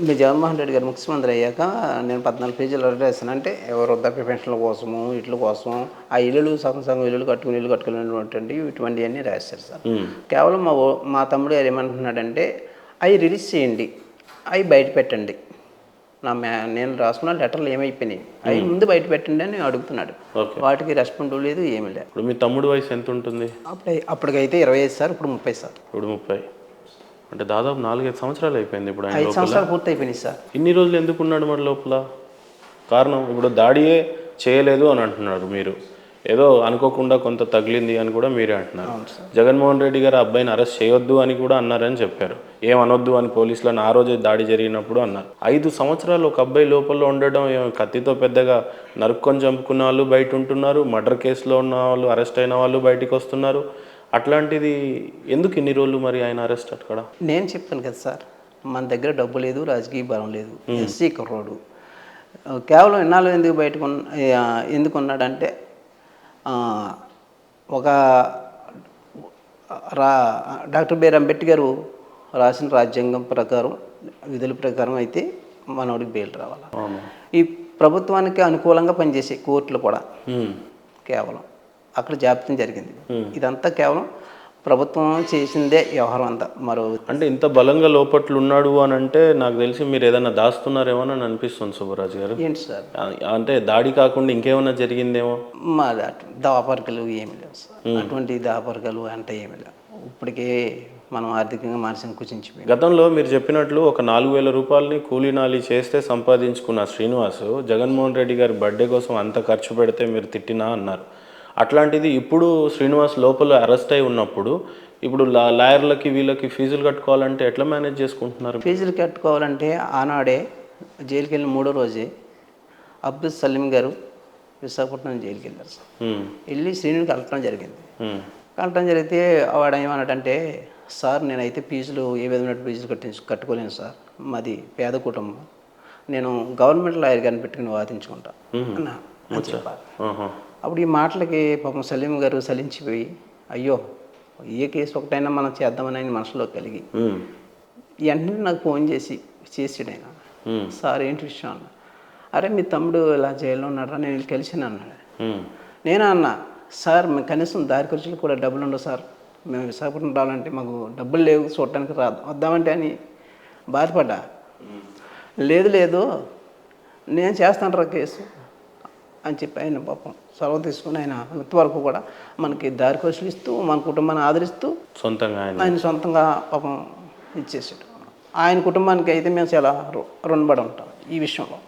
మీ జగన్మోహన్ రెడ్డి గారు ముఖ్యమంత్రి అయ్యాక నేను 14 పేజీలు లెటర్ రాశాను. అంటే వృద్ధాప్య పెన్షన్ల కోసము, ఇట్ల కోసం ఆ ఇల్లులు సగం సగం ఇల్లు కట్టుకునేటువంటి ఇటువంటివన్నీ రాశారు సార్. కేవలం మా తమ్ముడు గారు ఏమంటున్నాడంటే అవి రిలీజ్ చేయండి, అవి బయట పెట్టండి. నేను రాసుకున్న లెటర్లు ఏమైపోయినాయి అవి ముందు బయట పెట్టండి అని అడుగుతున్నాడు. వాటికి రెస్పాండ్ లేదు, ఏమీ లేదు. ఇప్పుడు మీ తమ్ముడు వయసు ఎంత ఉంటుంది? అప్పటికైతే 25 సార్, ఇప్పుడు 30 సార్. ఇప్పుడు 30 అంటే దాదాపు 4-5 సంవత్సరాలు అయిపోయింది. ఇప్పుడు 5 సంవత్సరాలు పూర్తి అయిపోయినాయి సార్. ఇన్ని రోజులు ఎందుకు ఉన్నాడు మరి లోపల? కారణం ఇప్పుడు దాడియే చేయలేదు అని అంటున్నారు మీరు, ఏదో అనుకోకుండా కొంత తగిలింది అని కూడా మీరే అంటున్నారు. జగన్మోహన్ రెడ్డి గారు అబ్బాయిని అరెస్ట్ చేయొద్దు అని కూడా అన్నారని చెప్పారు. ఏమనొద్దు అని పోలీసులను ఆ రోజే దాడి జరిగినప్పుడు అన్నారు. 5 సంవత్సరాలు ఒక అబ్బాయి లోపల ఉండడం, కత్తితో పెద్దగా నరుక్కొని చంపుకున్న వాళ్ళు బయట ఉంటున్నారు, మర్డర్ కేసులో ఉన్న వాళ్ళు, అరెస్ట్ అయిన వాళ్ళు బయటికి వస్తున్నారు. అట్లాంటిది ఎందుకు ఇన్ని రోజులు మరి ఆయన అరెస్ట్ అక్కడ? నేను చెప్పాను కదా సార్, మన దగ్గర డబ్బు లేదు, రాజకీయ బలం లేదు, ఎస్సీ కుర్రోడు. కేవలం ఇన్నాళ్ళు ఎందుకు ఉన్నాడంటే ఒక డాక్టర్ బిఆర్ అంబేద్కర్ రాసిన రాజ్యాంగం ప్రకారం, విధుల ప్రకారం అయితే మనోడికి బెయిల్ రావాలి. ఈ ప్రభుత్వానికి అనుకూలంగా పనిచేసే కోర్టులు కూడా కేవలం అక్కడ జాబితం జరిగింది. ఇదంతా కేవలం ప్రభుత్వం చేసిందే వ్యవహారం అంతా. అంటే ఇంత బలంగా లోపట్లు ఉన్నాడు అని అంటే నాకు తెలిసి మీరు ఏదైనా దాస్తున్నారేమో అని అనిపిస్తుంది సుబ్బరాజు గారు. ఏంటి సార్? అంటే దాడి కాకుండా ఇంకేమైనా జరిగిందేమో? మా దాపరికలు ఏమి లేవు సార్, అటువంటి దాపరికలు అంటే ఏమి లేవు. ఇప్పటికే మనం ఆర్థికంగా మానసికంగా కుచించిపోయి. గతంలో మీరు చెప్పినట్లు ఒక 4,000 రూపాయలని కూలీనాలి చేస్తే సంపాదించుకున్న శ్రీనివాస్ జగన్మోహన్ రెడ్డి గారి బర్త్డే కోసం అంత ఖర్చు పెడితే మీరు తిట్టినా అన్నారు. అట్లాంటిది ఇప్పుడు శ్రీనివాస్ లోపల అరెస్ట్ అయి ఉన్నప్పుడు ఇప్పుడు లాయర్లకి వీళ్ళకి ఫీజులు కట్టుకోవాలంటే ఎట్లా మేనేజ్ చేసుకుంటున్నారు? ఫీజులు కట్టుకోవాలంటే ఆనాడే జైలుకి వెళ్ళిన 3వ రోజే అబ్దుల్ సలీం గారు విశాఖపట్నం జైలుకి వెళ్ళారు సార్. వెళ్ళి శ్రీనిని కలపడం జరిగింది. కలపడం జరిగితే వాడు ఏమన్నాడంటే, సార్ నేనైతే ఫీజులు ఏ విధమైన ఫీజులు కట్టుకోలేను సార్, మాది పేద కుటుంబం, నేను గవర్నమెంట్ లాయర్ గారిని పెట్టుకుని వాదించుకుంటా అని చెప్పారు. అప్పుడు ఈ మాటలకి పాపం సలీం గారు సలించిపోయి, అయ్యో ఏ కేసు ఒకటైనా మనం చేద్దామని ఆయన మనసులో కలిగి వెంటనే నాకు ఫోన్ చేసాడు ఆయన. సార్ ఏంటి విషయం అన్న. అరే మీ తమ్ముడు ఇలా జైల్లో ఉన్నారా, నేను కలిసాను అన్నాడు. నేను అన్నా, సార్ మేము కనీసం దారి ఖర్చులు కూడా డబ్బులు ఉండవు సార్, మేము విశాఖపట్నం రావాలంటే మాకు డబ్బులు లేవు, చూడటానికి వద్దామంటే అని బాధపడ్డా. లేదు నేను చేస్తాను రా కేసు అని చెప్పి ఆయన పాపం చొరవ తీసుకుని ఆయన ఇంతవరకు కూడా మనకి దారి ఖర్చులు ఇస్తూ, మన కుటుంబాన్ని ఆదరిస్తూ ఆయన సొంతంగా పాపం ఇచ్చేసాడు. ఆయన కుటుంబానికి అయితే మేము చాలా రుణపడి ఉంటాం ఈ విషయంలో.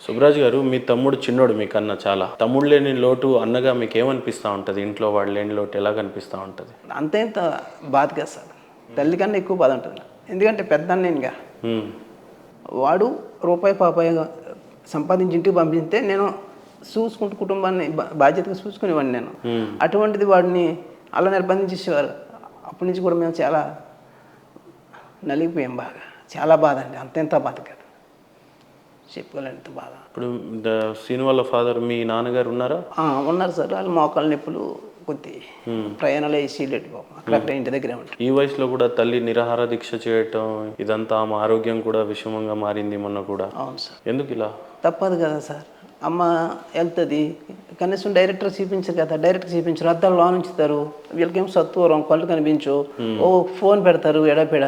సుబ్బరాజు గారు, మీ తమ్ముడు చిన్నోడు మీకన్నా చాలా. తమ్ముడు లేని లోటు అన్నగా మీకు ఏమనిపిస్తూ ఉంటుంది? ఇంట్లో వాడు లేని లోటు ఎలా కనిపిస్తూ ఉంటుంది? అంత బాధ కదా సార్, తల్లి కన్నా ఎక్కువ బాధ ఉంటుంది. ఎందుకంటే పెద్ద అన్నయ్యగా వాడు రూపాయి పాపాయి సంపాదించి ఇంటికి పంపిస్తే నేను చూసుకుంటూ కుటుంబాన్ని బాధ్యతగా చూసుకునేవాడిని నేను. అటువంటిది వాడిని అలా నిర్బంధించేసేవారు. అప్పటి నుంచి కూడా మేము చాలా నలిగిపోయాం, బాగా చాలా బాధ అండి. అంతెంత బాధ కదా, చెప్పుకోలేంత బాధ. ఇప్పుడు శ్రీను వాళ్ళ ఫాదర్ మీ నాన్నగారు ఉన్నారా? ఉన్నారు సార్, వాళ్ళు మోకాళ్ళ నొప్పులు కొద్ది ప్రయాణాలు వేసి అక్కడ ఇంటి దగ్గరే ఉంటారు. ఈ వయసులో కూడా తల్లి నిరాహార దీక్ష చేయటం, ఇదంతా ఆమె ఆరోగ్యం కూడా విషమంగా మారింది మొన్న కూడా. అవును సార్. ఎందుకు ఇలా? తప్పదు కదా సార్, అమ్మ వెళ్తుంది కనీసం డైరెక్టర్ చూపించరు కదా, డైరెక్టర్ చూపించరు, అద్దాలు లోన్ ఉంచుతారు, వీళ్ళకేం సత్వరం కళ్ళు కనిపించు, ఓ ఫోన్ పెడతారు ఎడపెడ,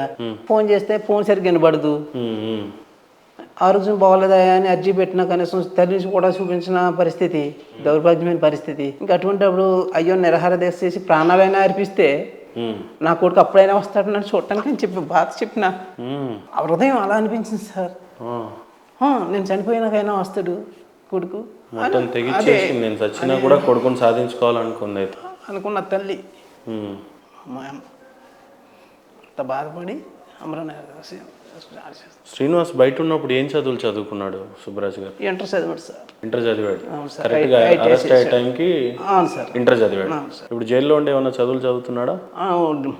ఫోన్ చేస్తే ఫోన్ సరిగ్గా వినబడదు, ఆరోగ్యం బాగోలేదా అని అర్జీ పెట్టినా కనీసం తల్లిని కూడా చూపించిన పరిస్థితి, దౌర్భాగ్యమైన పరిస్థితి. ఇంకా అటువంటిప్పుడు అయ్యో నిరాహార దీక్ష చేసి ప్రాణాలైనా అర్పిస్తే నా కొడుకు అప్పుడైనా వస్తాడు నన్ను చూడటానికి అని చెప్పి బాధ చెప్పిన ఆ హృదయం అలా అనిపించింది సార్. నేను చనిపోయినాకైనా వస్తాడు కొడుకు నేను చచ్చినా కూడా కొడుకుని సాధించుకోవాలనుకుంది అనుకున్న తల్లి. మా అమ్మ అంత బాధపడి అమరణ. శ్రీనివాస్ బయట ఉన్నప్పుడు ఏం చదువులు చదువుకున్నాడు సుబ్బరాజు గారు? ఇంటర్ చదివాడు సార్. ఇంటర్ చదివాడు, కరెక్ట్గా అరెస్ట్ అయ్యే టైంకి ఇంటర్ చదివాడు. ఇప్పుడు జైల్లో ఉండే ఏమన్నా చదువులు చదువుతున్నాడా?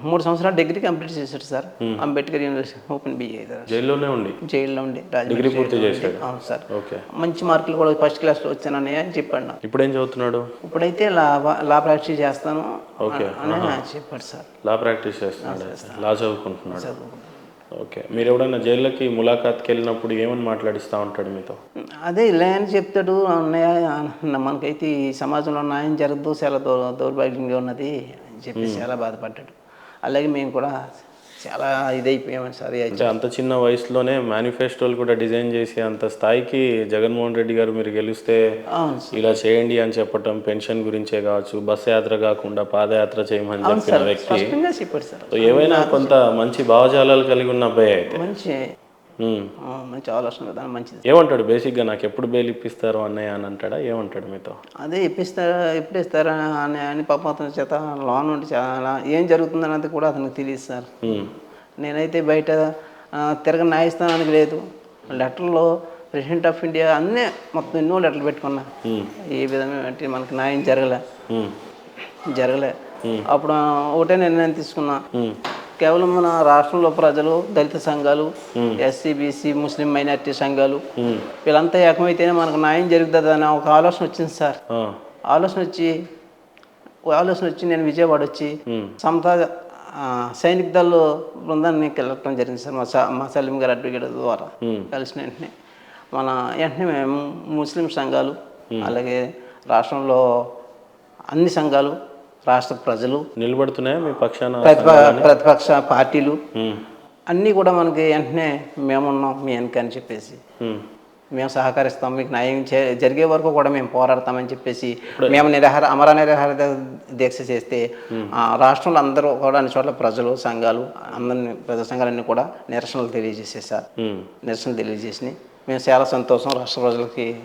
3 సంవత్సరాలు డిగ్రీ కంప్లీట్ చేశాడు sir, Ambedkar university open BA. జైల్లో ఉండి డిగ్రీ పూర్తి చేశాడు. అవును సార్. ఓకే, మంచి మార్కులు కూడా ఫస్ట్ క్లాస్లో వచ్చానని అని చెప్పాడు. ఇప్పుడు ఏం చదువుతున్నాడు? ఇప్పుడైతే లా ప్రాక్టీస్ చేస్తాను అని చెప్పాడు సార్. లా ప్రాక్టీస్ చేస్తున్నాడు, లా చదువుకుంటున్నాడు. ఓకే. మీరు ఎవడన్నా జైల్లోకి ములాఖాత్కి వెళ్ళినప్పుడు ఏమని మాట్లాడిస్తూ ఉంటాడు మీతో? అదే ఇలా అని చెప్తాడు. అన్నయ్య మనకైతే ఈ సమాజంలో న్యాయం జరగదు, చాలా దౌర్భాగ్యంగా ఉన్నది అని చెప్పేసి చాలా బాధపడ్డాడు. అలాగే మేము కూడా చాలా ఇదైపోయామని సార్. అంటే అంత చిన్న వయసులోనే మేనిఫెస్టోలు కూడా డిజైన్ చేసి అంత స్థాయికి జగన్మోహన్ రెడ్డి గారు మీరు గెలిస్తే అవును సార్. ఇలా చేయండి అని చెప్పటం, పెన్షన్ గురించే కావచ్చు, బస్సు యాత్ర కాకుండా పాదయాత్ర చేయమని అవును చెప్పిన సార్, వ్యక్తి స్పష్టంగా చెప్పాడు సార్. సో ఏవైనా కొంత మంచి భావజాలాలు కలిగి ఉన్న అబ్బాయి అయితే. మంచి ఉమ్. మంచి ఆలోచన విధానం మంచిది. ఏమంటాడు బేసిక్గా, నాకు ఎప్పుడు బెయిల్ ఇప్పిస్తారు అన్నయ్య అని అంటాడా? ఏమంటాడు మీతో? అదే ఎప్పుడు ఇస్తారా అని పాపం అతని చేత లోన్ నుండి చాలా ఏం జరుగుతుందన్నది కూడా అతనికి తెలియదు సార్. ఉమ్. నేనైతే బయట తిరగ న్యాయస్థానానికి లేదు, లెటర్లో ప్రెసిడెంట్ ఆఫ్ ఇండియా అన్నీ మొత్తం ఎన్నో లెటర్లు పెట్టుకున్నా. ఏ విధంగా అంటే మనకి న్యాయం జరగలే. అప్పుడు ఒకటే నిర్ణయం తీసుకున్నా, కేవలం మన రాష్ట్రంలో ప్రజలు, దళిత సంఘాలు, ఎస్సీ బీసీ ముస్లిం మైనారిటీ సంఘాలు వీళ్ళంతా ఏకమైతేనే మనకు న్యాయం జరుగుతుంది అనే ఒక ఆలోచన వచ్చింది సార్. ఆలోచన వచ్చి నేను విజయవాడ వచ్చి సమతా సైనిక దళ బృందాన్ని వెళ్ళటం జరిగింది సార్. మా సలీం గారు అడ్వకేట్ ద్వారా కలిసిన వెంటనే మేము ముస్లిం సంఘాలు, అలాగే రాష్ట్రంలో అన్ని సంఘాలు, రాష్ట్ర ప్రజలు నిలబడుతున్నాయా మీ పక్షాన? ప్రతిపక్ష పార్టీలు అన్నీ కూడా మనకి వెంటనే మేమున్నాం మీ వెనక అని చెప్పేసి, మేము సహకరిస్తాం, మీకు న్యాయం జరిగే వరకు కూడా మేము పోరాడతామని చెప్పేసి మేము అమర నిరాహార దీక్ష చేస్తే రాష్ట్రంలో అందరూ కూడా అన్ని చోట్ల ప్రజలు, సంఘాలు, అందరినీ ప్రజా సంఘాలన్నీ కూడా నిరసనలు తెలియజేసేసారు. నిరసనలు తెలియజేసినాయి. మేము చాలా సంతోషం, రాష్ట్ర ప్రజలకి